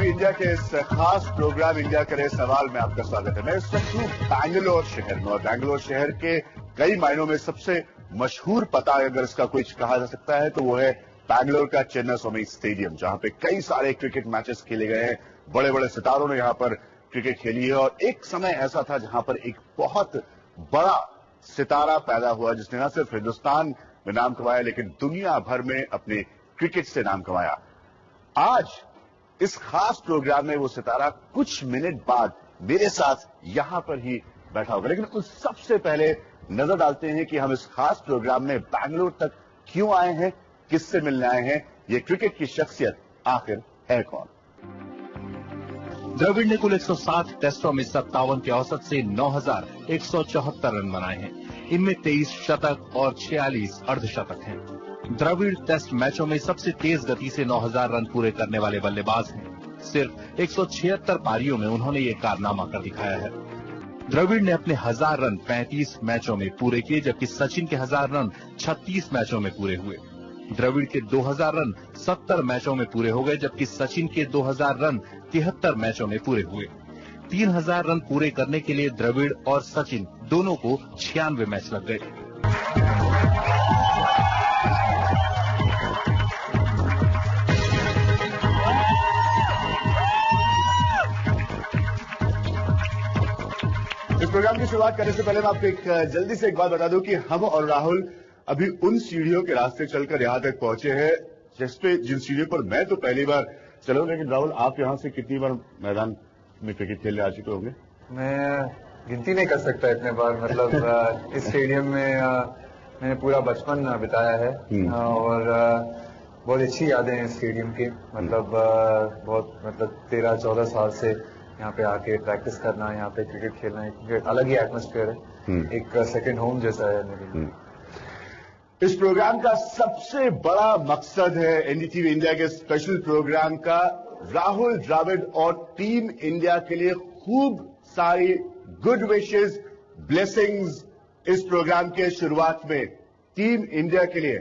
TV India के इस खास प्रोग्राम इंडिया करे सवाल में आपका स्वागत है। मैं इस वक्त हूं बैंगलोर शहर में और बैंगलोर शहर के कई मायनों में सबसे मशहूर पता अगर इसका कोई कहा जा सकता है तो वो है बैंगलोर का चिन्नास्वामी स्टेडियम, जहां पे कई सारे क्रिकेट मैचेस खेले गए हैं। बड़े बड़े सितारों ने यहां पर क्रिकेट खेली है और एक समय ऐसा था जहां पर एक बहुत बड़ा सितारा पैदा हुआ जिसने न सिर्फ हिंदुस्तान में नाम कमाया लेकिन दुनिया भर में अपने क्रिकेट से नाम कमाया। आज इस खास प्रोग्राम में वो सितारा कुछ मिनट बाद मेरे साथ यहां पर ही बैठा होगा, लेकिन उस सबसे पहले नजर डालते हैं कि हम इस खास प्रोग्राम में बैंगलोर तक क्यों आए हैं, किससे मिलने आए हैं, ये क्रिकेट की शख्सियत आखिर है कौन। द्रविड़ ने कुल 107 टेस्टों में 57 के औसत से 9,174 रन बनाए हैं। इनमें 23 शतक और 46 अर्धशतक हैं। द्रविड़ टेस्ट मैचों में सबसे तेज गति से 9,000 रन पूरे करने वाले बल्लेबाज हैं। सिर्फ 176 पारियों में उन्होंने ये कारनामा कर दिखाया है। द्रविड़ ने अपने 1000 रन 35 मैचों में पूरे किए, जबकि सचिन के 1000 रन 36 मैचों में पूरे हुए। द्रविड़ के 2000 रन 70 मैचों में पूरे हो गए, जबकि सचिन के 2000 रन 73 मैचों में पूरे हुए। 3000 रन पूरे करने के लिए द्रविड़ और सचिन दोनों को 96 मैच लग गए। इस प्रोग्राम की शुरुआत करने से पहले मैं आपको जल्दी से एक बात बता दूं कि हम और राहुल अभी उन सीढ़ियों के रास्ते चलकर यहां तक पहुंचे हैं जिन सीढ़ियों पर मैं तो पहली बार चला हूं, लेकिन राहुल आप यहां से कितनी बार मैदान में क्रिकेट खेलने आ चुके होंगे? मैं गिनती नहीं कर सकता इतने बार। मतलब इस स्टेडियम में मैंने पूरा बचपन बिताया है और बहुत अच्छी यादें हैं इस स्टेडियम की। मतलब बहुत 13-14 साल से यहाँ पे आके प्रैक्टिस करना, यहाँ पे क्रिकेट खेलना एक अलग ही एटमॉस्फेयर है, एक सेकंड होम जैसा है मेरे लिए। इस प्रोग्राम का सबसे बड़ा मकसद है एनडीटीवी इंडिया के स्पेशल प्रोग्राम का राहुल द्रविड़ और टीम इंडिया के लिए खूब सारी गुड विशेस, ब्लेसिंग्स इस प्रोग्राम के शुरुआत में टीम इंडिया के लिए।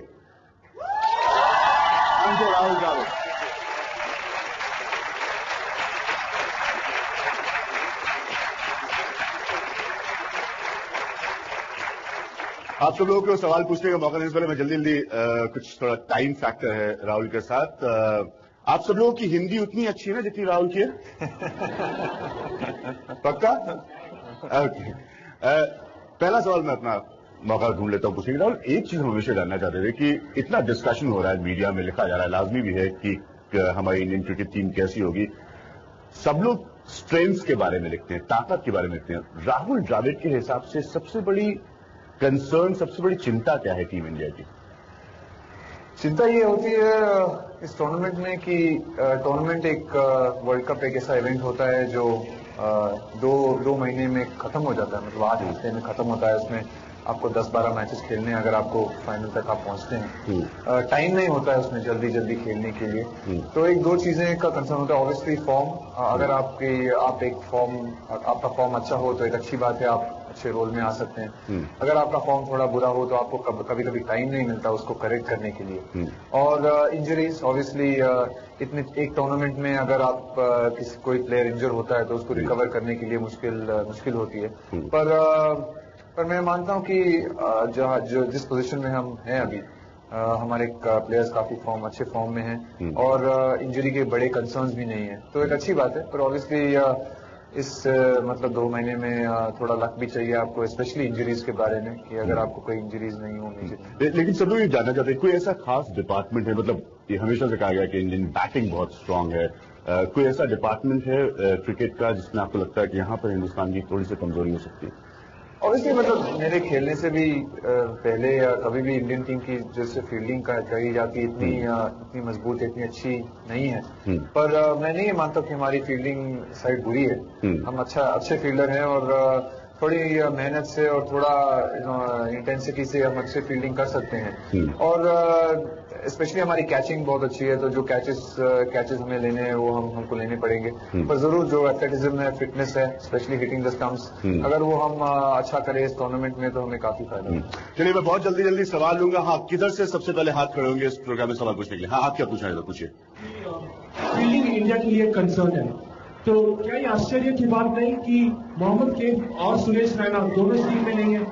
राहुल द्रविड़, आप सब लोगों को सवाल पूछने का मौका देने से पहले मैं जल्दी कुछ थोड़ा टाइम फैक्टर है राहुल के साथ। आप सब लोगों की हिंदी उतनी अच्छी है ना जितनी राहुल की है? पक्का? ओके। पहला सवाल मैं अपना मौका ढूंढ लेता हूं पूछने का। राहुल, एक चीज हम हमेशा जानना चाहते थे कि इतना डिस्कशन हो रहा है, मीडिया में लिखा जा रहा है, लाजमी भी है कि हमारी इंडियन क्रिकेट टीम कैसी होगी। सब लोग स्ट्रेंथ्स के बारे में लिखते हैं, ताकत के बारे में लिखते हैं। राहुल द्रविड़ के हिसाब से सबसे बड़ी कंसर्न, सबसे बड़ी चिंता क्या है टीम इंडिया की? चिंता ये होती है इस टूर्नामेंट में कि टूर्नामेंट एक वर्ल्ड कप एक ऐसा इवेंट होता है जो दो महीने में खत्म हो जाता है। मतलब 8 हफ्ते में खत्म होता है। उसमें आपको 10-12 मैचेस खेलने हैं अगर आपको फाइनल तक आप पहुंचते हैं। टाइम नहीं होता है उसमें जल्दी खेलने के लिए। तो एक दो चीजें का कंसर्न होता है। ऑब्वियसली फॉर्म, अगर आपका फॉर्म अच्छा हो तो एक अच्छी बात है, आप अच्छे रोल में आ सकते हैं। अगर आपका फॉर्म थोड़ा बुरा हो तो आपको कभी टाइम नहीं मिलता उसको करेक्ट करने के लिए। और इंजरीज, ऑब्वियसली इतने एक टूर्नामेंट में अगर आप कोई प्लेयर इंजर होता है तो उसको रिकवर करने के लिए मुश्किल होती है। पर मैं मानता हूं कि जिस पोजीशन में हम हैं अभी, हमारे प्लेयर्स काफी अच्छे फॉर्म में हैं और इंजरी के बड़े कंसर्न्स भी नहीं है, तो एक अच्छी बात है। पर ऑब्वियसली इस 2 महीने में थोड़ा लक भी चाहिए आपको, स्पेशली इंजरीज के बारे में, कि अगर आपको कोई इंजरीज नहीं हो मेजर। लेकिन सब लोग ये जानना चाहते हैं कोई ऐसा खास डिपार्टमेंट है, मतलब ये हमेशा से कहा गया कि इंडियन बैटिंग बहुत स्ट्रांग है, कोई ऐसा डिपार्टमेंट है क्रिकेट का जिसमें आपको लगता है कि यहाँ पर हिंदुस्तान की थोड़ी सी कमजोरी हो सकती है? ऑब्वियसली मेरे खेलने से भी पहले कभी भी इंडियन टीम की जैसे फील्डिंग कही जाती है इतनी मजबूत है, इतनी अच्छी नहीं है। पर मैं नहीं मानता कि हमारी फील्डिंग साइड बुरी है। हम अच्छे फील्डर हैं और थोड़ी मेहनत से और थोड़ा इंटेंसिटी से हम अच्छे फील्डिंग कर सकते हैं। और स्पेशली हमारी कैचिंग बहुत अच्छी है, तो जो कैचेस हमें लेने हैं वो हमको लेने पड़ेंगे। पर जरूर जो एथलेटिज्म है, फिटनेस है, स्पेशली हिटिंग द स्टंप्स, अगर वो हम अच्छा करें इस टूर्नामेंट में तो हमें काफी फायदा होगा। चलिए मैं बहुत जल्दी सवाल लूंगा। हाँ, किधर से सबसे पहले हाथ खड़े होंगे इस प्रोग्राम में सवाल पूछने के लिए? हाँ, आप क्या पूछना है तो पूछिए। फील्डिंग इंडिया के लिए कंसर्न है, तो क्या ये आश्चर्य की बात नहीं कि मोहम्मद कैफ और सुरेश रैना दोनों इस टीम में नहीं है?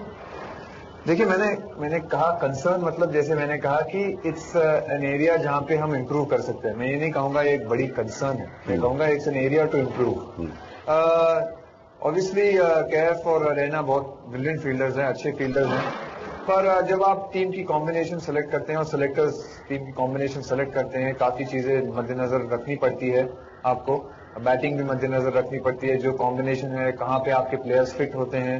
देखिए, मैंने कहा कंसर्न, मतलब जैसे मैंने कहा कि इट्स एन एरिया जहां पे हम इंप्रूव कर सकते हैं। मैं ये नहीं कहूंगा ये एक बड़ी कंसर्न है, मैं कहूंगा it's an area to improve. Obviously Kaif और रैना बहुत ब्रिलियंट फील्डर्स हैं, अच्छे फील्डर्स हैं, पर जब आप टीम की कॉम्बिनेशन सेलेक्ट करते हैं और सेलेक्टर्स टीम की कॉम्बिनेशन सेलेक्ट करते हैं, काफी चीजें मद्देनजर रखनी पड़ती है आपको। बैटिंग भी मद्देनजर रखनी पड़ती है, जो कॉम्बिनेशन है, कहाँ पे आपके प्लेयर्स फिट होते हैं।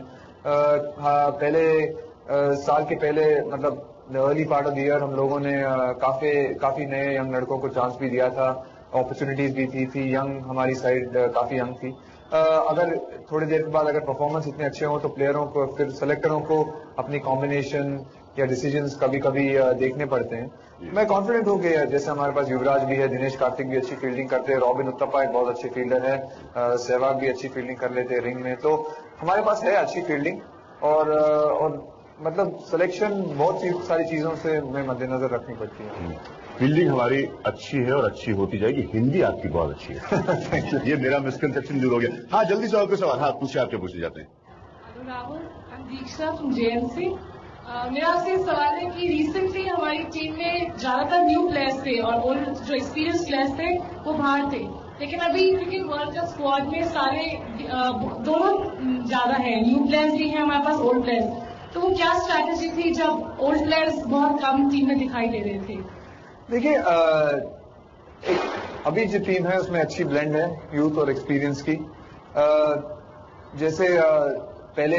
साल के पहले मतलब early part of the year हम लोगों ने काफी नए यंग लड़कों को चांस भी दिया था, अपॉर्चुनिटीज भी थी। यंग हमारी साइड काफी यंग थी। अगर थोड़ी देर के बाद अगर परफॉर्मेंस इतने अच्छे हो तो प्लेयरों को, फिर सेलेक्टरों को अपनी कॉम्बिनेशन या डिसीजंस कभी कभी देखने पड़ते हैं। मैं कॉन्फिडेंट हूँ कि जैसे हमारे पास युवराज भी है, दिनेश कार्तिक भी अच्छी फील्डिंग करते हैं, रॉबिन उत्तपा एक बहुत अच्छी फील्डर है, सहवाग भी अच्छी फील्डिंग कर लेते हैं रिंग में, तो हमारे पास है अच्छी फील्डिंग। और मतलब सिलेक्शन बहुत सारी चीजों से हमें मद्देनजर रखनी पड़ती है। फील्डिंग हमारी अच्छी है और अच्छी होती जाएगी, हिंदी आपकी बहुत अच्छी है। ये मेरा मिसकंसेप्शन दूर हो गया। हाँ, जल्दी से और कोई सवाल? हाँ, पूछे, आपके पूछे जाते हैं। राहुल, दीक्षा फ्रॉम जेएमसी। मेरा आपसे सवाल है कि रिसेंटली हमारी टीम में ज्यादातर न्यू प्लेयर्स थे और ओल्ड जो एक्सपीरियंस प्लेयर्स थे वो बाहर थे, लेकिन अभी क्रिकेट वर्ल्ड कप स्क्वाड में सारे दोनों ज्यादा है, न्यू प्लेयर्स भी हैं हमारे पास, ओल्ड प्लेयर्स। तो वो क्या स्ट्रैटेजी थी जब ओल्ड प्लेयर्स बहुत कम टीम में दिखाई दे रहे थे? देखिए, अभी जो टीम है उसमें अच्छी ब्लेंड है यूथ और एक्सपीरियंस की। जैसे पहले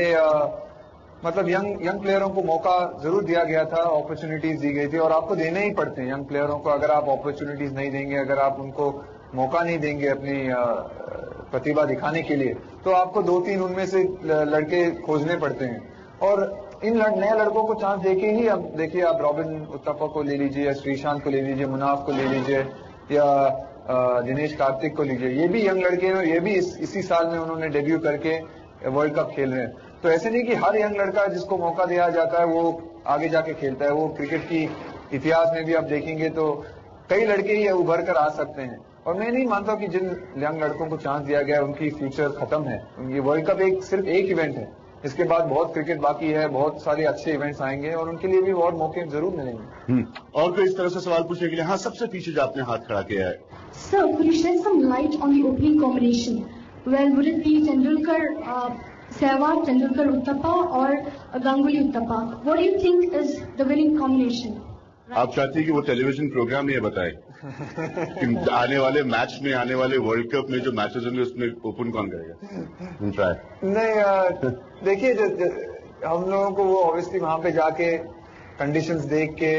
मतलब यंग प्लेयरों को मौका जरूर दिया गया था, अपॉर्चुनिटीज दी गई थी, और आपको देने ही पड़ते हैं यंग प्लेयरों को। अगर आप अपॉर्चुनिटीज नहीं देंगे, अगर आप उनको मौका नहीं देंगे अपनी प्रतिभा दिखाने के लिए, तो आपको 2-3 उनमें से लड़के खोजने पड़ते हैं। और इन नए लड़कों को चांस देके ही, अब देखिए आप रॉबिन उत्तपा को ले लीजिए, श्रीशांत को ले लीजिए, मुनाफ को ले लीजिए, या दिनेश कार्तिक को लीजिए, ये भी यंग लड़के हैं, ये भी इसी साल में उन्होंने डेब्यू करके वर्ल्ड कप खेल रहे हैं। तो ऐसे नहीं कि हर यंग लड़का जिसको मौका दिया जाता है वो आगे जाके खेलता है। वो क्रिकेट की इतिहास में भी आप देखेंगे तो कई लड़के ही उभर कर आ सकते हैं। और मैं नहीं मानता कि जिन यंग लड़कों को चांस दिया गया है उनकी फ्यूचर खत्म है। ये वर्ल्ड कप सिर्फ एक इवेंट है, इसके बाद बहुत क्रिकेट बाकी है, बहुत सारे अच्छे इवेंट्स आएंगे और उनके लिए भी और मौके जरूर मिलेंगे। और कोई इस तरह से सवाल पूछने के लिए? हाँ, सबसे पीछे जो आपने हाथ खड़ा किया है। Sir, could you shed some light on the opening combination? Well, would it be Tendulkar, Sehwag, Tendulkar Uttapa, or Ganguly Uttapa? What do you think is the winning combination? आप चाहती हैं कि वो टेलीविजन प्रोग्राम ये बताए कि आने वाले मैच में, आने वाले वर्ल्ड कप में जो मैचेस होंगे उसमें ओपन कौन करेगा? नहीं, देखिए हम लोगों को वो ऑब्वियसली वहां पे जाके कंडीशंस देख के,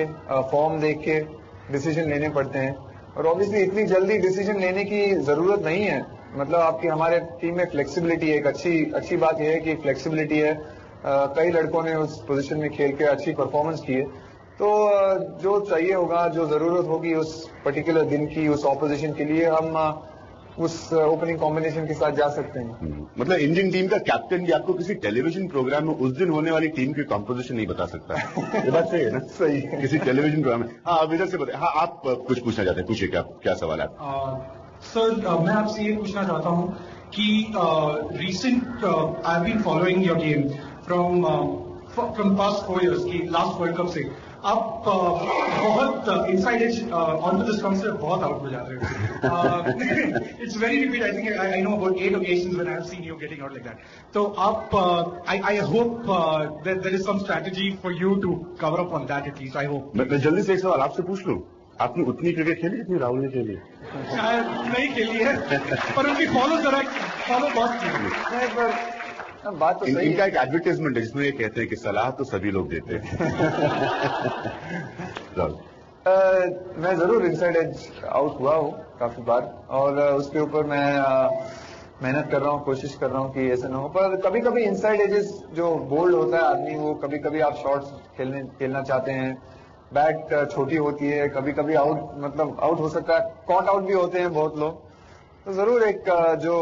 फॉर्म देख के डिसीजन लेने पड़ते हैं। और ऑब्वियसली इतनी जल्दी डिसीजन लेने की जरूरत नहीं है। मतलब आपकी हमारे टीम में फ्लेक्सिबिलिटी है। एक अच्छी बात यह है कि फ्लेक्सिबिलिटी है। कई लड़कों ने उस पोजीशन में खेल के अच्छी परफॉर्मेंस की है। तो जो चाहिए होगा, जो जरूरत होगी उस पर्टिकुलर दिन की, उस ऑपोजिशन के लिए, हम उस ओपनिंग कॉम्बिनेशन के साथ जा सकते हैं। मतलब इंडियन टीम का कैप्टन भी आपको किसी टेलीविजन प्रोग्राम में उस दिन होने वाली टीम की कॉम्पोजिशन नहीं बता सकता। ये बात सही है ना? सही है। किसी टेलीविजन प्रोग्राम में। हाँ, अब इधर से बताए। हाँ, आप कुछ पूछना चाहते हैं, पूछिए। क्या सवाल है? सर, मैं आपसे ये पूछना चाहता हूँ कि recent I have been following your game from past 4 years की लास्ट वर्ल्ड कप से आप बहुत inside edge on to this concept बहुत आउट हो जाते हो। It's very repeat, I think I know about 8 occasions when I have seen you getting out like that. तो आप I hope that there is some strategy for you to cover up on that at least. I hope. मैं जल्दी से एक सवाल आपसे पूछ लूं। आपने उतनी क्रिकेट खेली जितनी राहुल ने खेली? शायद नहीं खेली है, पर उनकी फॉलो बहुत की। बात तो सही। इनका एक एडवर्टाइजमेंट है जिसमें ये कहते हैं कि सलाह तो सभी लोग देते हैं। मैं जरूर इनसाइड एज आउट हुआ हूँ काफी बार, और उसके ऊपर मैं मेहनत कर रहा हूँ, कोशिश कर रहा हूँ कि ऐसा ना हो। पर कभी कभी इनसाइड एजेस जो बोल्ड होता है आदमी, वो कभी कभी आप शॉट्स खेलना चाहते हैं, बैट छोटी होती है, कभी कभी आउट हो सकता है, कॉट आउट भी होते हैं बहुत लोग। तो जरूर एक जो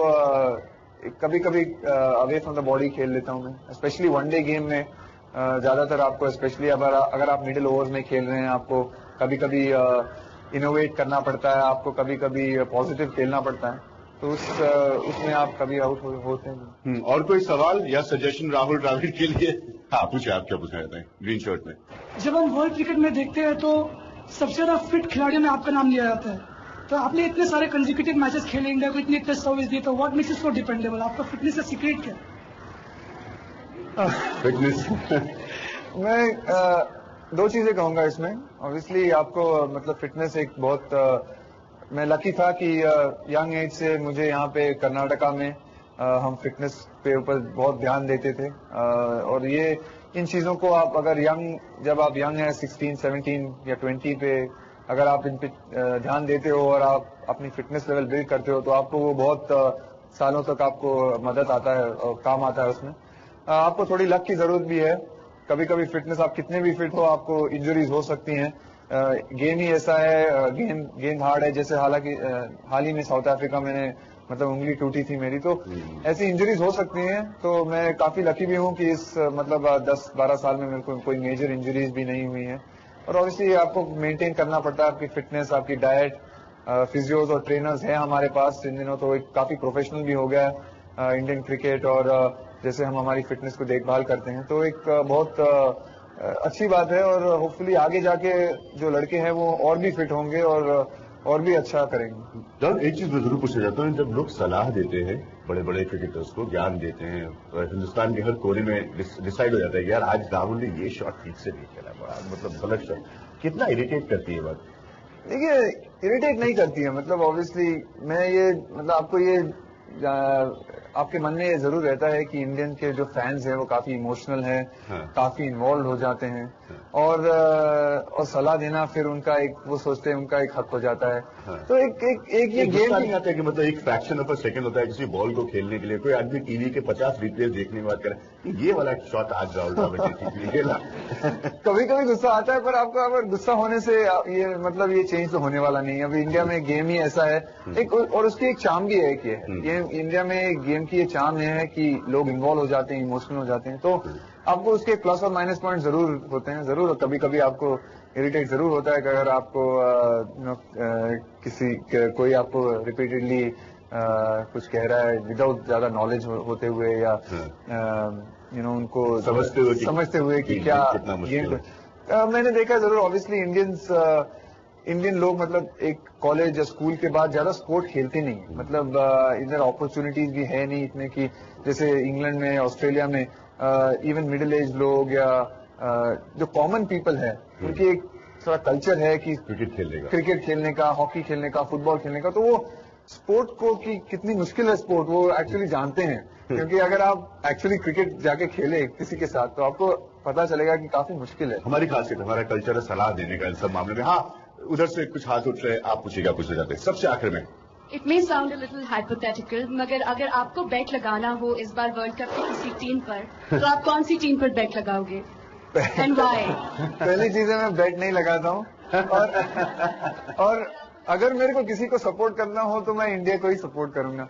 कभी कभी अवे फ्रॉम द बॉडी खेल लेता हूं मैं, स्पेशली वनडे गेम में। ज्यादातर आपको स्पेशली अगर आप मिडिल ओवर्स में खेल रहे हैं, आपको कभी कभी इनोवेट करना पड़ता है, आपको कभी कभी पॉजिटिव खेलना पड़ता है, तो उसमें आप कभी आउट होते हैं। और कोई सवाल या सजेशन राहुल द्रविड़ के लिए? हाँ पूछे, आप क्या पूछना चाहते हैं ग्रीन शर्ट में? जब हम वर्ल्ड क्रिकेट में देखते हैं तो सबसे ज्यादा फिट खिलाड़ियों में आपका नाम लिया जाता है, तो आपने इतने सारे कंसेक्यूटिव मैचेस खेले, इंडिया को इतनी टेस्ट सर्विस दी, तो what makes it so dependable? आपका फिटनेस का सीक्रेट क्या? फिटनेस मैं दो चीजें कहूंगा इसमें। ऑब्वियसली आपको मतलब फिटनेस एक बहुत मैं लकी था कि यंग एज से मुझे यहाँ पे कर्नाटका में हम फिटनेस पे ऊपर बहुत ध्यान देते थे, और ये इन चीजों को आप अगर जब आप यंग हैं 16, 17 या 20 पे अगर आप इन पे ध्यान देते हो और आप अपनी फिटनेस लेवल बिल्ड करते हो तो आपको वो बहुत सालों तक आपको मदद आता है और काम आता है उसमें। आपको थोड़ी लक की जरूरत भी है, कभी कभी फिटनेस आप कितने भी फिट हो आपको इंजरीज हो सकती हैं। गेम ही ऐसा है, गेंद हार्ड है, जैसे हालांकि हाल ही में साउथ अफ्रीका मैंने मतलब उंगली टूटी थी मेरी, तो ऐसी इंजरीज हो सकती हैं। तो मैं काफी लकी भी हूँ कि इस मतलब 10-12 साल में मेरे को कोई मेजर इंजरीज भी नहीं हुई है। और ऑब्वियसली आपको मेंटेन करना पड़ता है आपकी फिटनेस, आपकी डाइट, फिजियोज और ट्रेनर्स हैं हमारे पास इन दिनों, तो एक काफी प्रोफेशनल भी हो गया है इंडियन क्रिकेट, और जैसे हम हमारी फिटनेस को देखभाल करते हैं, तो एक बहुत अच्छी बात है। और होपफुली आगे जाके जो लड़के हैं वो और भी फिट होंगे और भी अच्छा करेंगे। जब एक चीज मैं जरूर पूछना चाहता हूँ, जब लोग सलाह देते हैं बड़े बड़े क्रिकेटर्स को, ज्ञान देते हैं, तो हिंदुस्तान के हर कोने में डिसाइड हो जाता है यार आज राहुल ने ये शॉट ठीक से नहीं खेला, बड़ा मतलब गलत शॉट, कितना इरिटेट करती है बात? देखिए इरिटेट नहीं करती है, मतलब ऑब्वियसली मैं ये मतलब आपको ये आपके मन में ये जरूर रहता है कि इंडियन के जो फैंस हैं वो काफी इमोशनल हैं, काफी इन्वॉल्व हो जाते हैं, और सलाह देना फिर उनका एक वो सोचते हैं उनका एक हक हो जाता है। तो एक ये गेम नहीं आता है कि मतलब एक फ्रैक्शन ऑफ अ सेकंड होता है किसी बॉल को खेलने के लिए, कोई आदमी टीवी के 50 रिप्लेस देखने के बाद करे ये वाला शॉट आज राहुल द्रविड़ ने ठीक नहीं खेला। कभी कभी गुस्सा आता है, पर आपको अगर गुस्सा होने से ये मतलब ये चेंज तो होने वाला नहीं है। अभी इंडिया में गेम ही ऐसा है एक, और उसकी एक चार्म भी है कि ये इंडिया में गेम की ये चार्म है कि लोग इन्वॉल्व हो जाते हैं, इमोशनल हो जाते हैं, तो आपको उसके प्लस और माइनस पॉइंट जरूर होते हैं, जरूर कभी कभी आपको इरिटेट जरूर होता है कि अगर आपको कोई आपको रिपीटेडली कुछ कह रहा है विदाउट ज्यादा नॉलेज होते हुए या उनको समझते हुए कि क्या गेम। मैंने देखा जरूर ऑब्वियसली इंडियन लोग मतलब एक कॉलेज या स्कूल के बाद ज्यादा स्पोर्ट खेलते नहीं, मतलब इधर अपॉर्चुनिटीज भी है नहीं इतने की, जैसे इंग्लैंड में, ऑस्ट्रेलिया में इवन मिडिल एज लोग या जो कॉमन पीपल है उनकी एक थोड़ा कल्चर है कि क्रिकेट खेलने का, हॉकी खेलने का, फुटबॉल खेलने का, तो वो स्पोर्ट को कि कितनी मुश्किल है स्पोर्ट वो एक्चुअली जानते हैं। क्योंकि अगर आप एक्चुअली क्रिकेट जाके खेले किसी के साथ तो आपको पता चलेगा कि काफी मुश्किल है। हमारी खासियत, हमारा कल्चर है सलाह देने का इन सब मामले में। हाँ उधर से कुछ हाथ उठ रहे, आप पूछिएगा, पूछना चाहते हैं सबसे आखिर में। It may sound a little hypothetical, मगर अगर आपको बैट लगाना हो इस बार वर्ल्ड कप की किसी टीम पर, तो आप कौन सी टीम पर बैट लगाओगे? And why? पहली चीज है मैं बैट नहीं लगाता हूँ, और अगर मेरे को किसी को सपोर्ट करना हो तो मैं इंडिया को ही सपोर्ट करूंगा।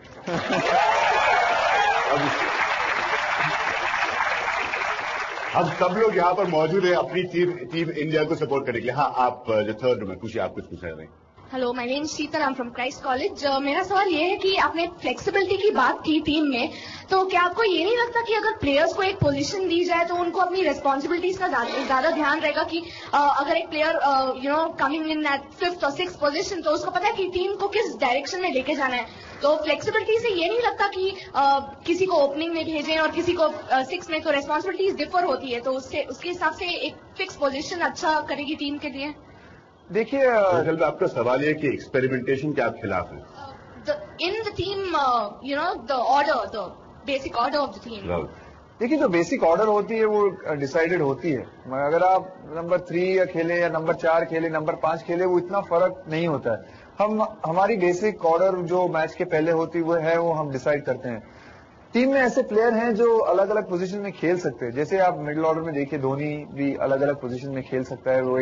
अब सब लोग यहाँ पर मौजूद है अपनी टीम इंडिया को सपोर्ट करने के लिए। हाँ आप जो थर्ड में पूछिए, आप कुछ पूछ रहे हैं? Hello, my name Sheetal, I am from Christ college. मेरा सवाल ये है कि आपने फ्लेक्सिबिलिटी की बात की टीम में, तो क्या आपको ये नहीं लगता कि अगर प्लेयर्स को एक पोजीशन दी जाए तो उनको अपनी रिस्पॉन्सिबिलिटीज का ज्यादा ध्यान रहेगा कि अगर एक player coming in eight 5th और 6th पोजीशन तो उसको पता है कि टीम को किस डायरेक्शन में लेके जाना है। तो फ्लेक्सिबिलिटी से ये नहीं लगता कि किसी को ओपनिंग में भेजें और किसी को 6 में, तो रिस्पॉन्सिबिलिटीज डिफर होती है, तो उसके हिसाब से एक फिक्स पोजीशन अच्छा करेगी टीम के लिए? देखिए आपका सवाल है कि एक्सपेरिमेंटेशन के आप खिलाफ हैं? In the team the order, the basic order of the team. देखिए जो बेसिक ऑर्डर होती है वो डिसाइडेड होती है, अगर आप नंबर 3 खेले या नंबर 4 खेले, नंबर 5 खेले, वो इतना फर्क नहीं होता है। हमारी बेसिक ऑर्डर जो मैच के पहले होती है वो हम डिसाइड करते हैं। टीम में ऐसे प्लेयर हैं जो अलग अलग पोजीशन में खेल सकते हैं, जैसे आप मिडिल ऑर्डर में देखिए धोनी भी अलग अलग पोजीशन में खेल सकता है। वो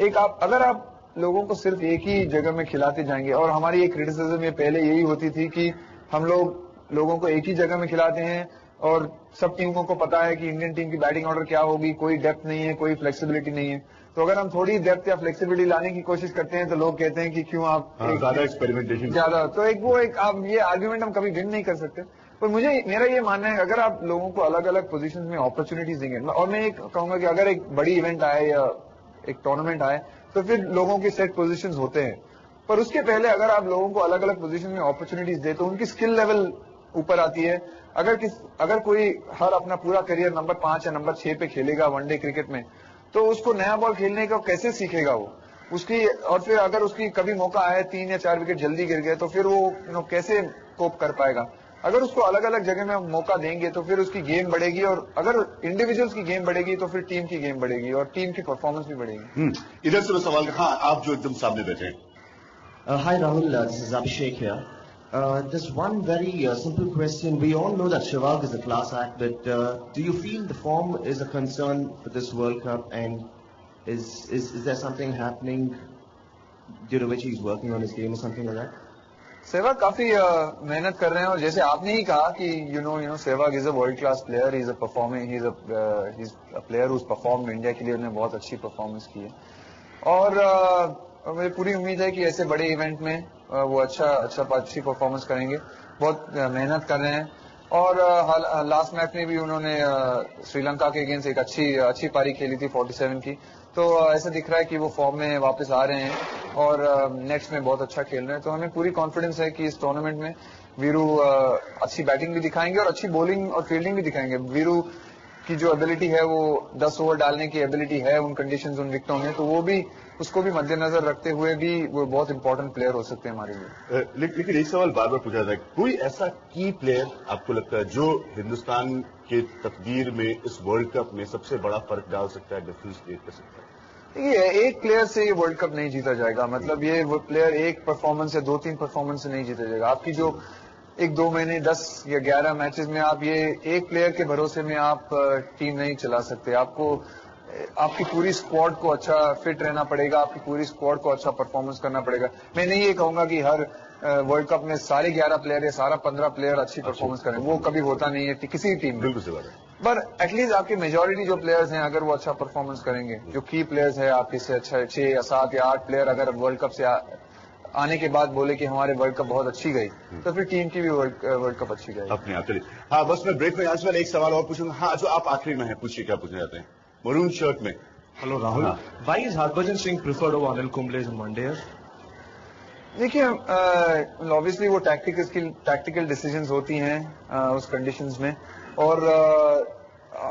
अगर आप लोगों को सिर्फ एक ही जगह में खिलाते जाएंगे, और हमारी एक क्रिटिसिज्म ये पहले यही होती थी कि हम लोगों को एक ही जगह में खिलाते हैं, और सब टीमों को पता है कि इंडियन टीम की बैटिंग ऑर्डर क्या होगी, कोई डेप्थ नहीं है, कोई फ्लेक्सिबिलिटी नहीं है। तो अगर हम थोड़ी डेप्थ या फ्लेक्सिबिलिटी लाने की कोशिश करते हैं तो लोग कहते हैं कि क्यों आप ज्यादा एक्सपेरिमेंटेशन ज्यादा, तो आप ये आर्ग्यूमेंट हम कभी विन नहीं कर सकते। पर मेरा ये मानना है अगर आप लोगों को अलग अलग पोजीशन में अपॉर्चुनिटीज देंगे, और मैं ये कहूंगा कि अगर एक बड़ी इवेंट आए या एक टूर्नामेंट आए तो फिर लोगों के सेट पोजीशंस होते हैं, पर उसके पहले अगर आप लोगों को अलग अलग पोजीशन में अपॉर्चुनिटीज दे तो उनकी स्किल लेवल ऊपर आती है। अगर कोई हर अपना पूरा करियर नंबर 5 या नंबर 6 पे खेलेगा वनडे क्रिकेट में, तो उसको नया बॉल खेलने का कैसे सीखेगा वो उसकी, और फिर अगर उसकी कभी मौका आए 3 या 4 विकेट जल्दी गिर गए तो फिर वो कैसे कोप कर पाएगा। अगर उसको अलग अलग जगह में मौका देंगे तो फिर उसकी गेम बढ़ेगी, और अगर इंडिविजुअल्स की गेम बढ़ेगी तो फिर टीम की गेम बढ़ेगी और टीम की परफॉर्मेंस भी बढ़ेगी। इधर से सवाल, हाँ आप जो एकदम सामने बैठे हैं। Hi Rahul, this is Abhishek here. There's one very simple question. We all know that Sehwag is a class act, but do you feel the form is a concern for this World Cup, and is there something happening due to which he's working on his game or something like that? Sehwag काफी मेहनत कर रहे हैं, और जैसे आपने ही कहा कि you know Sehwag is a world class player, he is a player whose perform India के लिए, उन्होंने बहुत अच्छी परफॉर्मेंस की है, और मुझे पूरी उम्मीद है कि ऐसे बड़े इवेंट में वो अच्छी परफॉर्मेंस करेंगे। बहुत मेहनत कर रहे हैं, और लास्ट मैच में भी उन्होंने श्रीलंका के अगेंस्ट एक अच्छी पारी खेली थी 47 की, तो ऐसा दिख रहा है कि वो फॉर्म में वापस आ रहे हैं और नेक्स्ट में बहुत अच्छा खेल रहे हैं। तो हमें पूरी कॉन्फिडेंस है कि इस टूर्नामेंट में वीरू अच्छी बैटिंग भी दिखाएंगे और अच्छी बॉलिंग और फील्डिंग भी दिखाएंगे। वीरू की जो एबिलिटी है, वो 10 ओवर डालने की एबिलिटी है उन कंडीशंस, उन विकेटों में, तो उसको भी मद्देनजर रखते हुए भी वो बहुत इंपॉर्टेंट प्लेयर हो सकते हैं हमारे लिए। लेकिन एक सवाल बार बार पूछा जाता है, कोई ऐसा की प्लेयर आपको लगता है जो हिंदुस्तान के तकदीर में इस वर्ल्ड कप में सबसे बड़ा फर्क डाल सकता है, डिफरेंस क्रिएट कर सकता है? देखिए, एक प्लेयर से ये वर्ल्ड कप नहीं जीता जाएगा, मतलब ये वो प्लेयर एक परफॉर्मेंस या 2-3 परफॉर्मेंस से नहीं जीता जाएगा। आपकी जो 1-2 महीने 10 या 11 मैचेस में आप ये एक प्लेयर के भरोसे में आप टीम नहीं चला सकते। आपकी पूरी स्क्वाड को अच्छा फिट रहना पड़ेगा, आपकी पूरी स्क्वाड को अच्छा परफॉर्मेंस करना पड़ेगा। मैं नहीं ये कहूंगा कि हर वर्ल्ड कप में सारे 11 प्लेयर या सारा 15 प्लेयर अच्छी परफॉर्मेंस करें, वो कभी होता नहीं है किसी टीम में। बिल्कुल सही बात है। पर एटलीस्ट आपकी मेजोरिटी जो प्लेयर्स हैं, अगर वो अच्छा परफॉर्मेंस करेंगे, जो की प्लेयर्स है आपके से अच्छा 6 या 7 या 8 प्लेयर अगर वर्ल्ड कप से आने के बाद बोले कि हमारे वर्ल्ड कप बहुत अच्छी गई, तो फिर टीम की भी वर्ल्ड कप अच्छी गई अपने आप। चलिए, हाँ बस मैं ब्रेक में आज वाला एक सवाल और पूछूंगा। हाँ, जो आप आखिरी में है, पूछिए क्या पूछना चाहते हैं। मरून शर्ट में। Hello Rahul, why is Harbhajan Singh preferred over Anil Kumble in one day? देखिए, ऑब्वियसली वो टैक्टिकल डिसीजंस होती हैं उस कंडीशंस में, और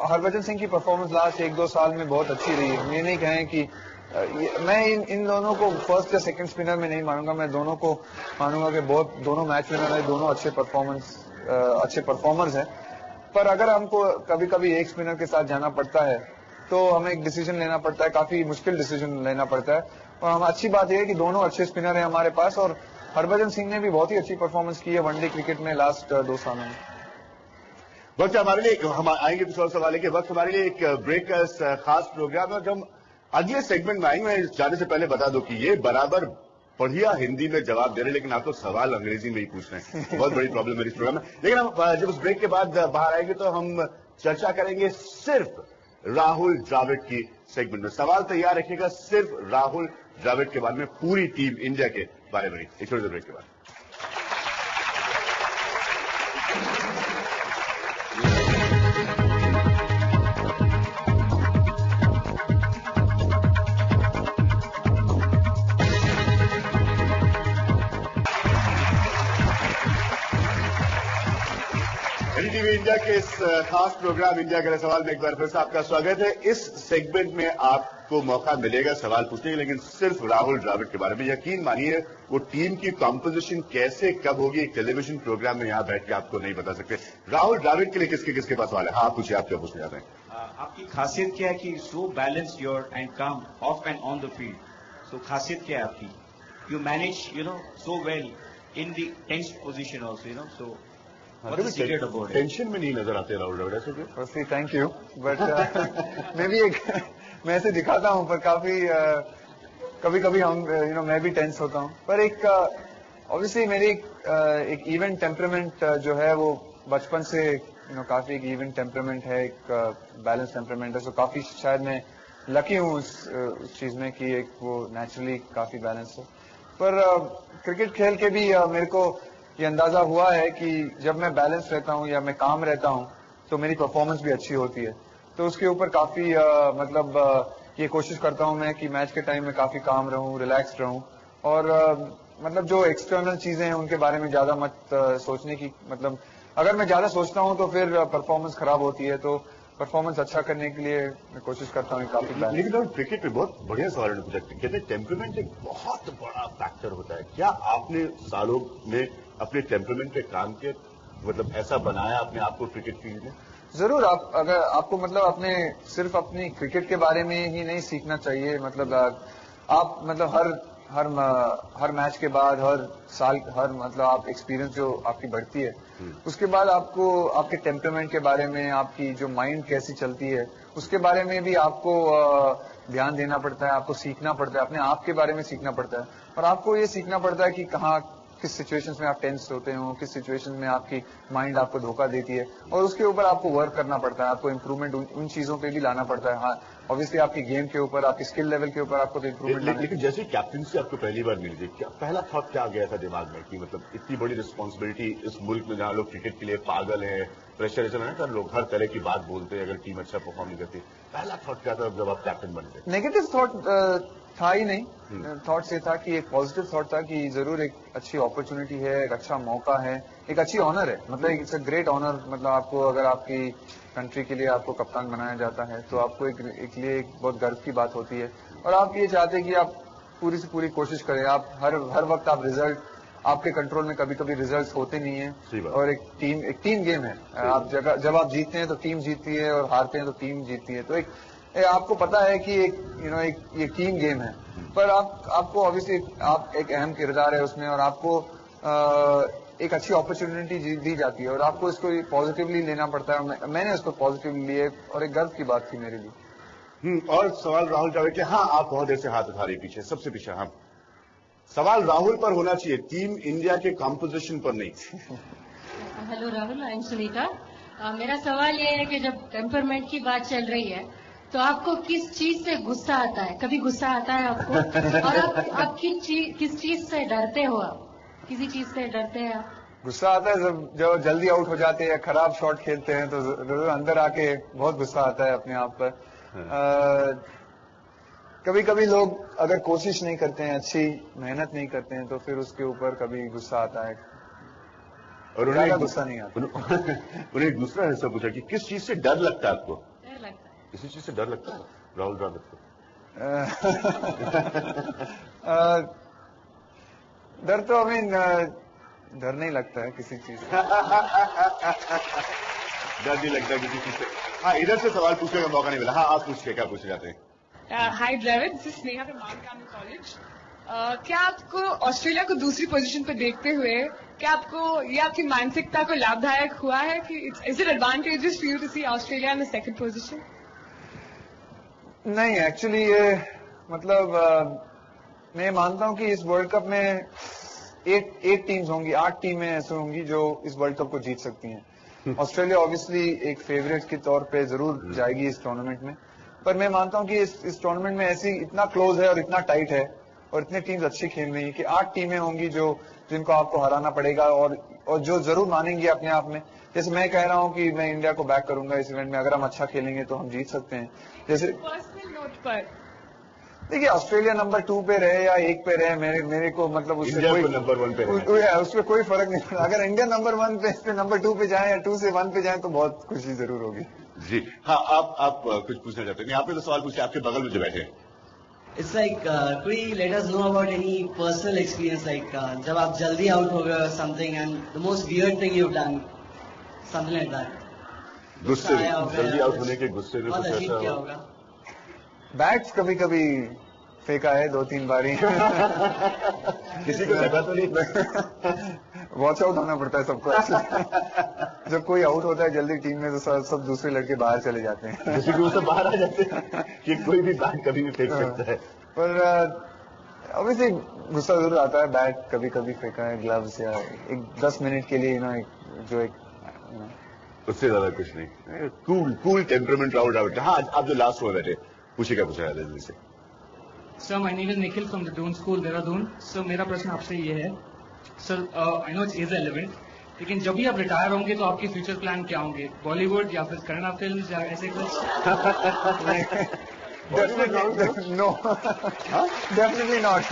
हरभजन सिंह की परफॉर्मेंस लास्ट 1-2 साल में बहुत अच्छी रही है। ये नहीं कहें कि मैं इन दोनों को फर्स्ट या सेकंड स्पिनर में नहीं मानूंगा, मैं दोनों को मानूंगा कि दोनों मैच विनर है, दोनों अच्छे परफॉर्मर्स हैं। पर अगर हमको कभी कभी एक स्पिनर के साथ जाना पड़ता है तो हमें एक डिसीजन लेना पड़ता है, काफी मुश्किल डिसीजन लेना पड़ता है। और हम अच्छी बात यह है कि दोनों अच्छे स्पिनर हैं हमारे पास, और हरभजन सिंह ने भी बहुत ही अच्छी परफॉर्मेंस की है वनडे क्रिकेट में लास्ट 2 सालों में। वक्त हमारे लिए, हम आएंगे कुछ और सवाल के वक्त हमारे लिए एक ब्रेक का खास प्रोग्राम है। हम अगले सेगमेंट में आएंगे। जाने से पहले बता दो कि ये बराबर बढ़िया हिंदी में जवाब दे रहे हैं, लेकिन आप लोग सवाल अंग्रेजी में ही पूछ रहे हैं। बहुत बड़ी प्रॉब्लम है इस प्रोग्राम में। लेकिन हम जब उस ब्रेक के बाद बाहर आएंगे तो हम चर्चा करेंगे सिर्फ राहुल द्रविड़ की सेगमेंट में। सवाल तैयार रखिएगा सिर्फ राहुल द्रविड़ के बारे में, पूरी टीम इंडिया के बारे में। एक छोटे से ब्रेक के बाद टीवी इंडिया के इस खास प्रोग्राम इंडिया के सवाल में एक बार फिर से आपका स्वागत है। इस सेगमेंट में आपको मौका मिलेगा सवाल पूछने का, लेकिन सिर्फ राहुल द्रविड़ के बारे में। यकीन मानिए वो टीम की कॉम्पोजिशन कैसे कब होगी एक टेलीविजन प्रोग्राम में यहाँ बैठ के आपको नहीं बता सकते। राहुल द्रविड़ के लिए किसके पास सवाल है? हाँ, आप पूछिए, आप क्या पूछने जाते हैं? आपकी खासियत क्या है कि so balance your and calm off and on the field, so खासियत क्या है आपकी? You manage so well in the tense position also, so tension में नहीं नजर आते राहुल द्रविड़ ऐसे? फर्स्टली थैंक यू, बट मैं ऐसे दिखाता हूं, पर कभी कभी मैं भी टेंस होता हूं। पर एक ऑब्वियसली मेरी एक इवेंट टेम्परामेंट जो है वो बचपन से काफी एक इवन टेम्परामेंट है, एक बैलेंस टेम्परामेंट है, सो काफी शायद मैं लकी हूँ उस चीज में कि एक वो नेचुरली काफी बैलेंस है। पर क्रिकेट खेल के भी मेरे को ये अंदाजा हुआ है कि जब मैं बैलेंस रहता हूँ या मैं काम रहता हूँ तो मेरी परफॉर्मेंस भी अच्छी होती है। तो उसके ऊपर काफी ये कोशिश करता हूँ मैं कि मैच के टाइम में काफी काम रहूँ, रिलैक्स रहूँ और मतलब जो एक्सटर्नल चीजें हैं उनके बारे में ज्यादा मत सोचने की, मतलब अगर मैं ज्यादा सोचता हूँ तो फिर परफॉर्मेंस खराब होती है। तो परफॉर्मेंस अच्छा करने के लिए मैं कोशिश करता हूँ काफी। लेकिन और क्रिकेट में बहुत बढ़िया सवाल ने पूछा, कहते हैं टेम्परामेंट एक बहुत बड़ा फैक्टर होता है। क्या आपने सालों में अपने टेम्परामेंट पे काम किया, मतलब ऐसा बनाया अपने आप को क्रिकेट फील्ड में? जरूर। आप अगर आपको मतलब सिर्फ अपनी क्रिकेट के बारे में ही नहीं सीखना चाहिए, मतलब आप मतलब हर मैच के बाद हर साल मतलब आप एक्सपीरियंस जो आपकी बढ़ती है उसके बाद आपको आपके टेम्परामेंट के बारे में, आपकी जो माइंड कैसी चलती है उसके बारे में भी आपको ध्यान देना पड़ता है, आपको सीखना पड़ता है, अपने आप के बारे में सीखना पड़ता है और आपको ये सीखना पड़ता है कि कहाँ किस सिचुएशंस में आप टेंस होते हो, किस सिचुएशन में आपकी माइंड आपको धोखा देती है और उसके ऊपर आपको वर्क करना पड़ता है, आपको इंप्रूवमेंट उन चीजों पे भी लाना पड़ता है। हाँ, ऑब्वियसली आपकी गेम के ऊपर, आपकी स्किल लेवल के ऊपर आपको तो इंप्रूवमेंट। लेकिन जैसे कैप्टन से आपको पहली बार मिली थी, क्या पहला थॉट क्या गया था दिमाग में कि मतलब इतनी बड़ी रिस्पॉन्सिबिलिटी इस मुल्क में जहाँ लोग क्रिकेट के लिए पागल है, प्रेशर ऐसा ना, लोग हर तरह की बात बोलते हैं अगर टीम अच्छा परफॉर्म नहीं करती, पहला थॉट क्या था जब आप कैप्टन बने थे? नेगेटिव थॉट था ही नहीं। थॉट से था कि एक पॉजिटिव थॉट था कि जरूर एक अच्छी अपॉर्चुनिटी है, एक अच्छा मौका है, एक अच्छी ऑनर है, मतलब इट्स अ ग्रेट ऑनर। मतलब आपको अगर आपकी कंट्री के लिए आपको कप्तान बनाया जाता है तो आपको एक लिए एक बहुत गर्व की बात होती है और आप ये चाहते हैं कि आप पूरी से पूरी कोशिश करें। आप हर वक्त आप रिजल्ट आपके कंट्रोल में कभी कभी रिजल्ट्स होते नहीं है और एक टीम गेम है। आप जब आप जीतते हैं तो टीम जीतती है और हारते हैं तो टीम जीतती है। तो आपको पता है कि एक ये टीम गेम है, पर आपको ऑब्वियसली आप एक अहम किरदार है उसमें और आपको एक अच्छी अपॉर्चुनिटी दी जाती है और आपको इसको पॉजिटिवली लेना पड़ता है। मैंने उसको पॉजिटिवली लिए और एक गर्व की बात थी मेरे लिए। और सवाल राहुल जावेद के, हाँ आप बहुत देर से हाथ उठा रही पीछे, सबसे पीछे। हाँ, सवाल राहुल पर होना चाहिए, टीम इंडिया के कॉम्पोजिशन पर नहीं। Hello Rahul, I am Sunita. मेरा सवाल ये है कि जब टेम्परमेंट की बात चल रही है तो आपको किस चीज से गुस्सा आता है? कभी गुस्सा आता है आपको? और आप किस चीज से डरते हो? आप किसी चीज से डरते हैं आप? गुस्सा आता है जब जल्दी आउट हो जाते हैं या खराब शॉट खेलते हैं तो जरूर अंदर आके बहुत गुस्सा आता है अपने आप पर। कभी कभी लोग अगर कोशिश नहीं करते हैं, अच्छी मेहनत नहीं करते हैं तो फिर उसके ऊपर कभी गुस्सा आता है और उन्हें गुस्सा नहीं आता। उन्हें एक दूसरा हिस्सा पूछा कि किस चीज से डर लगता है आपको? डर लगता है। किसी चीज से डर लगता है राहुल द्रविड़ को? डर तो डर नहीं लगता है किसी चीज से। डर नहीं लगता किसी चीज से। हाँ, इधर से सवाल पूछने का मौका नहीं मिला। हाँ, आप पूछिए, क्या पूछे जाते हैं? Hi Dravid, this is Sneha from Mount Carmel College. क्या आपको ऑस्ट्रेलिया को दूसरी पोजीशन पर देखते हुए क्या आपको ये आपकी मानसिकता को लाभदायक हुआ है कि is it advantages for you to see Australia in the second position? नहीं, एक्चुअली ये मतलब मैं मानता हूं कि इस वर्ल्ड कप में 8 टीम्स होंगी, 8 टीमें ऐसे होंगी जो इस वर्ल्ड कप को जीत सकती हैं। ऑस्ट्रेलिया ऑब्वियसली एक फेवरेट के तौर पे जरूर जाएगी इस टूर्नामेंट में, पर मैं मानता हूं कि इस टूर्नामेंट में ऐसी इतना क्लोज है और इतना टाइट है और इतने टीम्स अच्छी खेल रही है कि 8 टीमें होंगी जिनको आपको हराना पड़ेगा और जो जरूर मानेंगी अपने आप में। जैसे मैं कह रहा हूं कि मैं इंडिया को बैक करूंगा इस इवेंट में, अगर हम अच्छा खेलेंगे तो हम जीत सकते हैं। जैसे पर्सनल नोट पर देखिए, ऑस्ट्रेलिया नंबर 2 पे रहे या 1 पे रहे, मेरे को मतलब उससे कोई नंबर 1 पे उसमें कोई फर्क नहीं पड़ता। अगर इंडिया नंबर 1 पे नंबर 2 पे जाए या 2 से 1 पे जाए तो बहुत खुशी जरूर होगी। जी हाँ, आप कुछ पूछना चाहते हैं? आपने तो सवाल पूछा, आपके बगल में जो बैठे हैं। It's like could you let us know about any personal experience, like जब आप जल्दी आउट हो गए or something and the most weird thing you've done, something like that. गुस्से में, जल्दी आउट होने के गुस्से में कुछ ऐसा क्या होगा? बैट्स कभी कभी फेंका है 2-3 बारी। किसी को लगा तो नहीं? वॉच आउट होना पड़ता है सबको। जब कोई आउट होता है जल्दी टीम में तो सब दूसरे लड़के बाहर चले जाते हैं। किसी को सब बाहर आ जाते हैं कि कोई भी बैट कभी भी फेंक सकता है। पर ऑब्वियसली गुस्सा जरूर आता है। बैट कभी कभी फेंका है, ग्लव्स या एक 10 मिनट के लिए उससे ज्यादा कुछ नहीं, कूल टेम्परामेंट राहुल द्रविड़। हाँ, आप जो लास्ट में बैठे, पूछिए क्या पूछा है जल्दी से। Sir, my name is Nikhil from the Doon school, Dehradun. Sir, मेरा प्रश्न आपसे ये है, sir I know it's irrelevant, लेकिन जब भी आप रिटायर होंगे तो आपके फ्यूचर प्लान क्या होंगे? बॉलीवुड या फिर कन्नड़ा फिल्म या ऐसे कुछ? Definitely no, definitely not.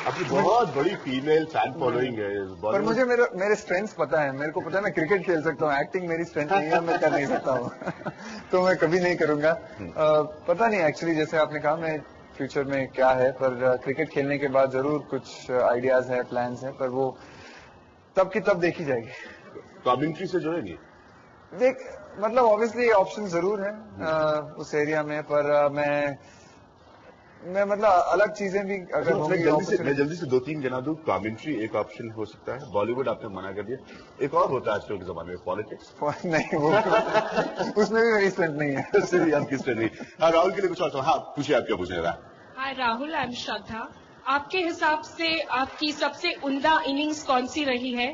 आपकी बहुत बड़ी फीमेल फैन फॉलोइंग है। पर मुझे मेरे स्ट्रेंथ्स पता है, मेरे को पता है मैं क्रिकेट खेल सकता हूँ, एक्टिंग मेरी स्ट्रेंथ नहीं है, मैं कर नहीं सकता हूँ। तो मैं कभी नहीं करूंगा। पता नहीं एक्चुअली, जैसे आपने कहा मैं फ्यूचर में क्या है, पर क्रिकेट खेलने के बाद जरूर कुछ आइडियाज है, प्लान्स हैं, पर वो तब की तब देखी जाएगी। कमेंट्री से जुड़ेंगे? मतलब ऑब्वियसली ऑप्शन जरूर है उस एरिया में, पर मैं मतलब अलग चीजें भी अगर मैं जल्दी से 2-3 गिना दूं। कमेंट्री एक ऑप्शन हो सकता है, बॉलीवुड आपने मना कर दिया, एक और होता है आजकल के जमाने में पॉलिटिक्स। नहीं, वो उसमें भी मेरी स्ट्रेंथ नहीं है। उससे भी आपकी स्ट्रेंथ नहीं। हाँ, राहुल के लिए कुछ और। हाँ, पूछिए, आप क्या पूछने रहा? हाय राहुल, आई एम श्रद्धा। आपके हिसाब से आपकी सबसे उम्दा इनिंग्स कौन सी रही है,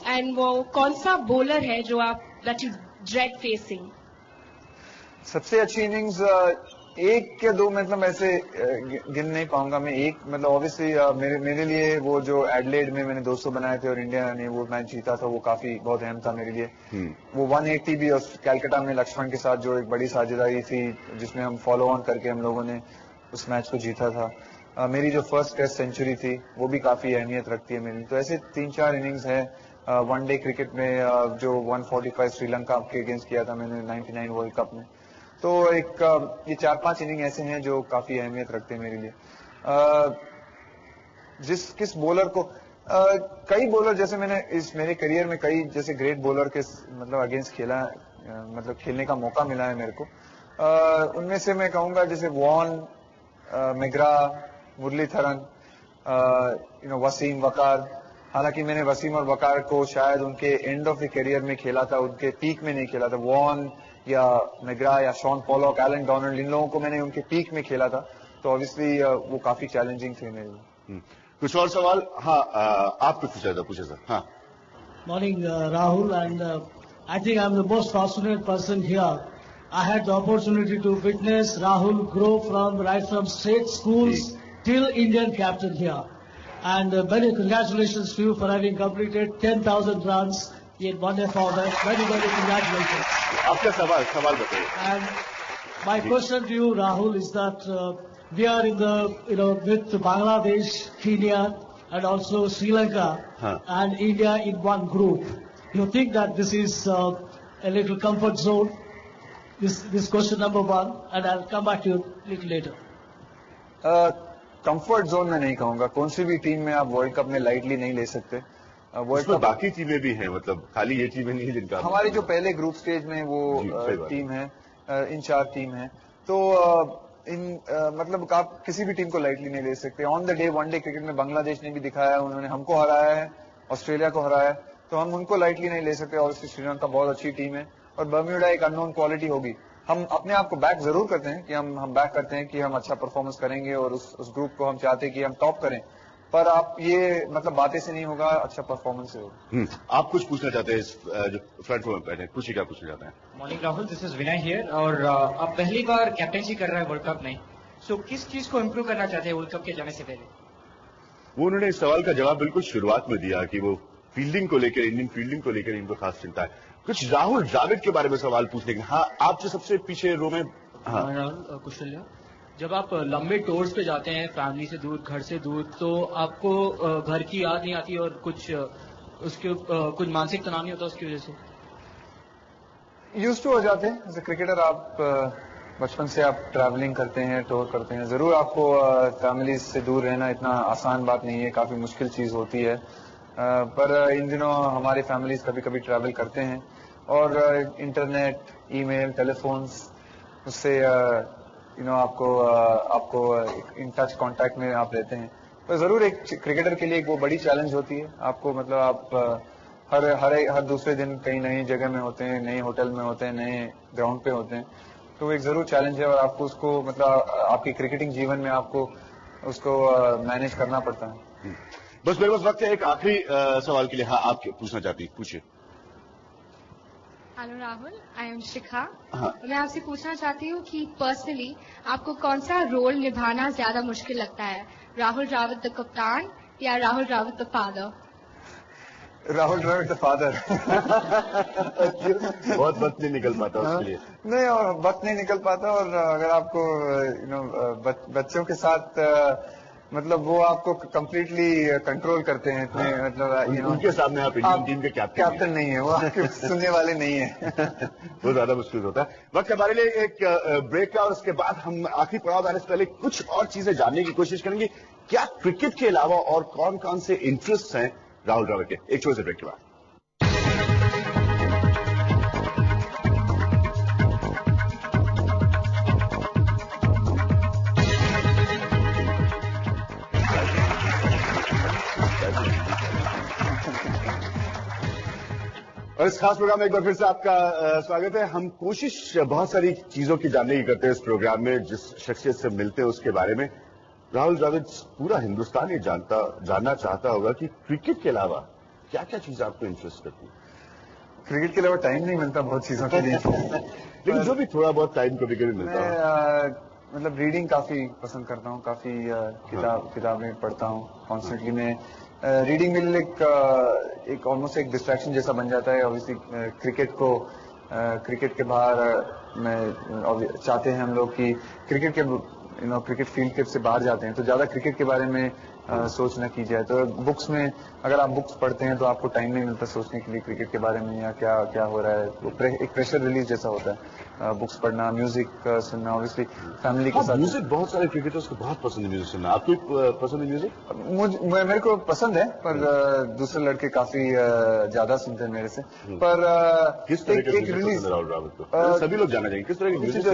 एंड वो कौन सा बॉलर है जो आप दैट यू ड्रेड फेसिंग? सबसे अच्छी इनिंग्स एक या दो, मतलब ऐसे गिन नहीं पाऊंगा मैं। एक मतलब ऑब्वियसली मेरे लिए वो जो एडलेड में मैंने 200 बनाए थे और इंडिया ने वो मैच जीता था, वो काफी बहुत अहम था मेरे लिए। वो 180 भी, और कैलकाटा में लक्ष्मण के साथ जो एक बड़ी साझेदारी थी जिसमें हम फॉलो ऑन करके हम लोगों ने उस मैच को जीता था। मेरी जो फर्स्ट टेस्ट सेंचुरी थी वो भी काफी अहमियत रखती है मेरी। तो ऐसे 3-4 इनिंग्स है। वनडे क्रिकेट में जो 145 श्रीलंका के अगेंस्ट किया था मैंने 99 वर्ल्ड कप में, तो एक ये 4-5 इनिंग ऐसे हैं जो काफी अहमियत रखते हैं मेरे लिए। किस बॉलर को कई बॉलर, जैसे मैंने इस मेरे करियर में कई जैसे ग्रेट बॉलर के मतलब अगेंस्ट खेला, मतलब खेलने का मौका मिला है मेरे को। उनमें से मैं कहूंगा जैसे वॉन, मेगरा, मुरलीधरन, वसीम, वकार। हालांकि मैंने वसीम और वकार को शायद उनके एंड ऑफ द करियर में खेला था, उनके पीक में नहीं खेला था। वॉन या मेगरा या शॉन पॉलॉक, एलन डोनाल्ड, इन लोगों को मैंने उनके पीक में खेला था, तो ऑब्वियसली वो काफी चैलेंजिंग थे मेरे लिए। कुछ और सवाल? हाँ, आप कुछ पूछा था, पूछे सर। हाँ, morning Rahul, and I think I am the most fortunate person here. I had the opportunity to witness Rahul grow right from state schools till Indian captain here. And many congratulations to you for having completed 10,000 runs in one day format. Very, very congratulations. आपका सवाल बताइए. And my question to you, Rahul, is that we are in the, with Bangladesh, Kenya, and also Sri Lanka and India in one group. You think that this is a little comfort zone? This question number one, and I'll come back to you a little later. Comfort zone में नहीं कहूंगा, कौन सी भी team में आप world cup में lightly नहीं ले सकते। वर्ल्ड कप बाकी टीमें भी हैं, मतलब खाली ये टीमें नहीं जिनका हमारी जो पहले ग्रुप स्टेज में वो टीम है, इन 4 टीम है, तो मतलब आप किसी भी टीम को लाइटली नहीं ले सकते। On the day one day cricket में बांग्लादेश ने भी दिखाया, उन्होंने हमको हराया है, ऑस्ट्रेलिया को हराया है, तो हम उनको लाइटली नहीं ले सकते। और श्रीलंका बहुत अच्छी टीम है और बर्म्यूडा एक अननोन क्वालिटी होगी। हम अपने आप को बैक जरूर करते हैं कि हम बैक करते हैं कि हम अच्छा परफॉर्मेंस करेंगे और उस ग्रुप को हम चाहते हैं कि हम टॉप करें, पर आप ये मतलब बातें से नहीं होगा, अच्छा परफॉर्मेंस से होगा। आप कुछ पूछना चाहते हैं जो फ्रंट रो में बैठे, पूछिए क्या पूछना चाहते हैं। Morning Rahul, this is Vinay here, और आप पहली बार कैप्टनसी कर रहे हैं वर्ल्ड कप में, सो किस चीज को इम्प्रूव करना चाहते हैं वर्ल्ड कप के जाने से पहले? वो उन्होंने इस सवाल का जवाब बिल्कुल शुरुआत में दिया कि वो फील्डिंग को लेकर, इंडियन फील्डिंग को लेकर इनको खास चिंता है। कुछ राहुल द्रविड़ के बारे में सवाल पूछने के। हाँ, आपसे सबसे पीछे रो में। हाँ राहुल, कुशल्या, जब आप लंबे टूर्स पे जाते हैं फैमिली से दूर, घर से दूर, तो आपको घर की याद नहीं आती और कुछ मानसिक तनाव नहीं होता उसकी वजह से? यूज्ड टू हो जाते हैं। एज ए क्रिकेटर आप बचपन से आप ट्रैवलिंग करते हैं, टूर करते हैं, जरूर आपको फैमिली से दूर रहना इतना आसान बात नहीं है, काफी मुश्किल चीज होती है। पर इन दिनों हमारी फैमिलीज कभी कभी ट्रैवल करते हैं और इंटरनेट, ईमेल, टेलीफोन्स, उससे आपको इन टच कांटेक्ट में आप रहते हैं। तो जरूर एक क्रिकेटर के लिए एक वो बड़ी चैलेंज होती है। आपको मतलब आप हर दूसरे दिन कहीं नई जगह में होते हैं, नए होटल में होते हैं, नए ग्राउंड पे होते हैं, तो एक जरूर चैलेंज है और आपको उसको मतलब आपकी क्रिकेटिंग जीवन में आपको उसको मैनेज करना पड़ता है। बस मेरे पास वक्त है एक आखिरी सवाल के लिए। हाँ, आप पूछना चाहती, पूछिए। हेलो राहुल, आई एम शिखा। मैं आपसे पूछना चाहती हूँ कि पर्सनली आपको कौन सा रोल निभाना ज्यादा मुश्किल लगता है, राहुल द्रविड़ द कप्तान या Rahul Dravid the father? Rahul Dravid the father. बहुत वक्त नहीं निकल पाता उसके लिए। नहीं, और वक्त नहीं निकल पाता, और अगर आपको बच्चों के साथ मतलब वो आपको कंप्लीटली कंट्रोल करते हैं इतने, मतलब उनके सामने आप इंडियन टीम के कैप्टन नहीं है, वो आपके सुनने वाले नहीं है। वो ज्यादा मुश्किल होता है। वक्त हमारे लिए एक ब्रेक का, और उसके बाद हम आखिरी पड़ाव आने से पहले कुछ और चीजें जानने की कोशिश करेंगे। क्या क्रिकेट के अलावा और कौन कौन से इंटरेस्ट हैं राहुल द्रविड़ के? एक छोटे से ब्रेक के बाद। और इस खास प्रोग्राम में एक बार फिर से आपका स्वागत है। हम कोशिश बहुत सारी चीजों की जानने की करते हैं इस प्रोग्राम में। जिस शख्सियत से मिलते हैं उसके बारे में राहुल द्रविड़ पूरा हिंदुस्तान ये जानना चाहता होगा कि क्रिकेट के अलावा क्या क्या चीज आपको इंटरेस्ट करती है। क्रिकेट के अलावा टाइम नहीं मिलता बहुत चीजों के लिए, लेकिन जो भी थोड़ा बहुत टाइम कभी कभी मिलता है। मतलब रीडिंग काफी पसंद करता हूँ, काफी किताबें पढ़ता हूँ कॉन्स्टेंटली। मैं रीडिंग मेरे लिए एक ऑलमोस्ट एक डिस्ट्रैक्शन जैसा बन जाता है। ऑब्वियसली क्रिकेट के बाहर मैं चाहते हैं हम लोग कि क्रिकेट फील्ड के से बाहर जाते हैं तो ज्यादा क्रिकेट के बारे में सोच न की जाए। तो बुक्स में अगर आप बुक्स पढ़ते हैं तो आपको टाइम नहीं मिलता सोचने के लिए क्रिकेट के बारे में या क्या क्या हो रहा है। एक प्रेशर रिलीज जैसा होता है बुक्स पढ़ना, म्यूजिक सुनना। ऑब्वियसली फैमिली के साथ म्यूजिक बहुत सारे क्रिकेटर्स को बहुत पसंद है म्यूजिक सुनना। आपको पसंद है म्यूजिक? मेरे को पसंद है, पर दूसरे लड़के काफी ज्यादा सुनते हैं मेरे से। पर किस तरह के रिलीज राहुल द्रविड़ को सभी लोग जाना चाहिए? किस तरह की म्यूजिक?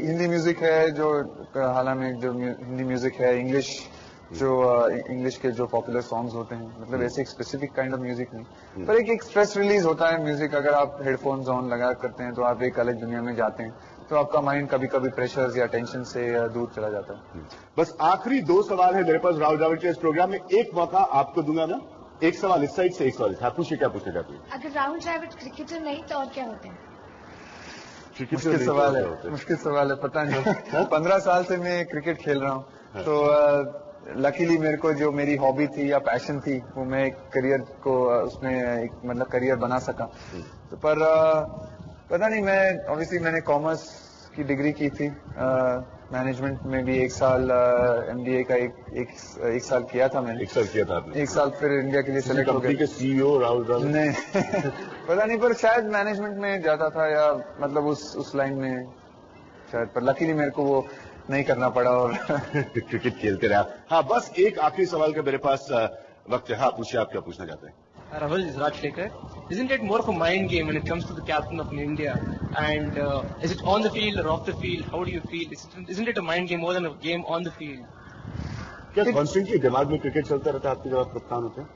हिंदी म्यूजिक है जो हालांकि जो हिंदी म्यूजिक है, इंग्लिश के जो पॉपुलर सॉन्ग्स होते हैं, मतलब ऐसे एक स्पेसिफिक काइंड ऑफ म्यूजिक नहीं, पर एक स्ट्रेस रिलीज होता है म्यूजिक। अगर आप हेडफोन्स ऑन लगा करते हैं तो आप एक अलग दुनिया में जाते हैं, तो आपका माइंड कभी कभी प्रेशर्स या टेंशन से दूर चला जाता है। बस आखिरी 2 सवाल है मेरे पास राहुल द्रविड़ के इस प्रोग्राम में। एक मौका आपको दूंगा ना, एक सवाल इस साइड से, एक सवाल। आप पूछिए, क्या पूछना चाहते हैं? अगर राहुल द्रविड़ क्रिकेटर नहीं तो और क्या होते हैं? मुश्किल सवाल है, पता नहीं। 15 साल से मैं क्रिकेट खेल रहा हूँ, तो लकीली मेरे को जो मेरी हॉबी थी या पैशन थी वो मैं करियर को उसमें एक मतलब करियर बना सका। तो पर पता नहीं, मैं ऑब्वियसली मैंने कॉमर्स की डिग्री की थी, मैनेजमेंट में भी 1 साल MBA का एक साल किया था मैंने। 1 साल किया था आपने? 1 साल फिर इंडिया के लिए सेलेक्ट हो गया। CEO राहुल द्रविड़? नहीं पता नहीं, पर शायद मैनेजमेंट में जाता था या मतलब उस लाइन में शायद, पर लकीली मेरे को वो नहीं करना पड़ा और क्रिकेट खेलते रहा। हाँ, बस एक आखिरी सवाल का मेरे पास वक्त है। हाँ, पूछिए, आप क्या पूछना चाहते हैं? Rahul, this is Rajshekar. Isn't it more of a mind game when it comes to the captain of India? And is it on the field or off the field? How do you feel? Isn't it a mind game more than a game on the field? क्या constantly दिमाग में cricket चलता रहता है आपके जब आप कप्तान होते हैं?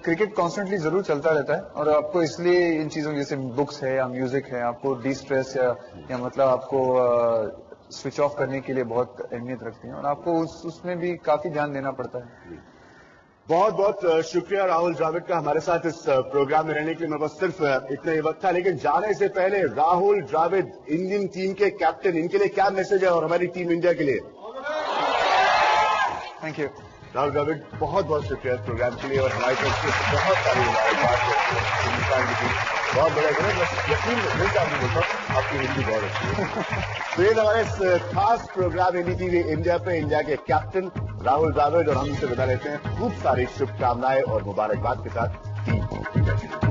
क्रिकेट कॉन्स्टेंटली जरूर चलता रहता है, और आपको इसलिए इन चीजों जैसे बुक्स है या म्यूजिक है आपको डी स्ट्रेस या मतलब आपको स्विच ऑफ करने के लिए बहुत अहमियत रखती है, और आपको उसमें भी काफी ध्यान देना पड़ता है। बहुत बहुत शुक्रिया राहुल द्रविड़ का हमारे साथ इस प्रोग्राम में रहने के लिए। मेरे पास सिर्फ इतना ही वक्त था, लेकिन जाने से पहले राहुल द्रविड़ इंडियन टीम के कैप्टन, इनके लिए क्या मैसेज है और हमारी टीम इंडिया के लिए? थैंक यू राहुल द्रविड़, बहुत बहुत शुक्रिया इस प्रोग्राम के लिए, और हमारी तरफ से बहुत सारी बहुत बड़ा करें। बस यकीन मिलता है, बोलता आपकी हिंदी बहुत अच्छी है। तो ये हमारे इस खास प्रोग्राम NDTV इंडिया पे इंडिया के कैप्टन राहुल द्रविड़, और हम इसे विदा लेते हैं खूब सारी शुभकामनाएं और मुबारकबाद के साथ टीम इंडिया।